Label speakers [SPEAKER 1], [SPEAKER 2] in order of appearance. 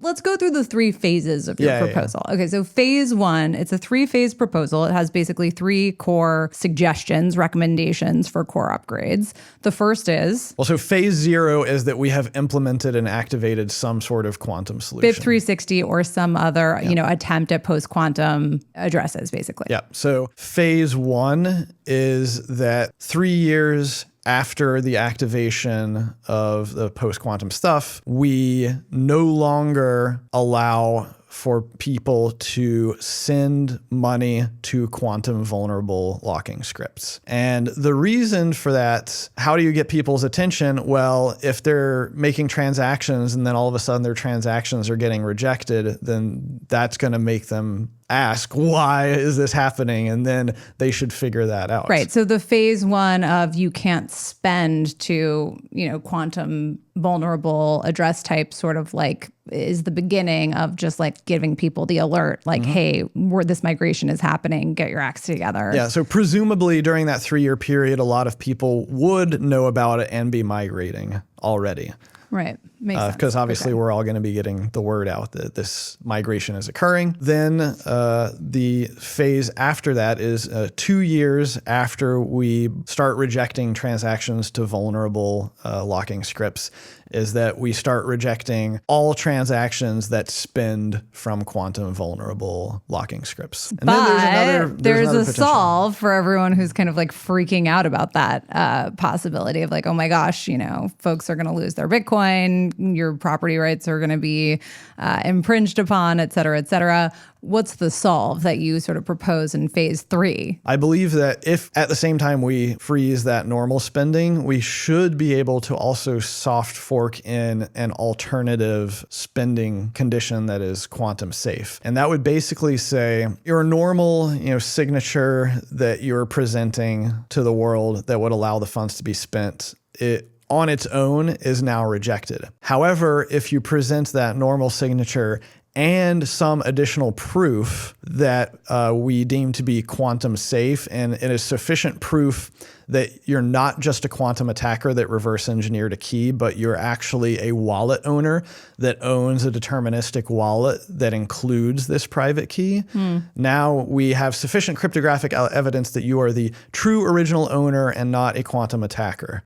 [SPEAKER 1] Let's go through the 3 phases of your proposal. Okay, so phase 1, it's a 3-phase proposal. It has basically 3 core suggestions, recommendations for core upgrades. The first is...
[SPEAKER 2] Well, so phase 0 is that we have implemented and activated some sort of quantum solution.
[SPEAKER 1] BIP 360 or some other, attempt at post-quantum addresses, basically.
[SPEAKER 2] Yeah, so phase 1 is that 3 years after the activation of the post-quantum stuff, we no longer allow for people to send money to quantum vulnerable locking scripts. And the reason for that, how do you get people's attention? Well, if they're making transactions and then all of a sudden their transactions are getting rejected, then that's going to make them ask, why is this happening? And then they should figure that out.
[SPEAKER 1] Right. So the phase 1 of you can't spend to, quantum vulnerable address type sort of like is the beginning of just like giving people the alert, like, hey, this migration is happening, get your acts together.
[SPEAKER 2] Yeah. So presumably during that 3-year period, a lot of people would know about it and be migrating already.
[SPEAKER 1] Right. Makes sense.
[SPEAKER 2] Because obviously we're all going to be getting the word out that this migration is occurring. Then the phase after that is 2 years after we start rejecting transactions to vulnerable locking scripts, is that we start rejecting all transactions that spend from quantum vulnerable locking scripts. And
[SPEAKER 1] but
[SPEAKER 2] then there's
[SPEAKER 1] a solve for everyone who's kind of like freaking out about that possibility of like, oh my gosh, folks are going to lose their Bitcoin, your property rights are going to be infringed upon, et cetera, et cetera. What's the solve that you sort of propose in phase 3?
[SPEAKER 2] I believe that if at the same time we freeze that normal spending, we should be able to also soft fork in an alternative spending condition that is quantum safe. And that would basically say your normal, signature that you're presenting to the world that would allow the funds to be spent, it on its own is now rejected. However, if you present that normal signature and some additional proof that we deem to be quantum safe, and it is sufficient proof that you're not just a quantum attacker that reverse engineered a key, but you're actually a wallet owner that owns a deterministic wallet that includes this private key. Now we have sufficient cryptographic evidence that you are the true original owner and not a quantum attacker.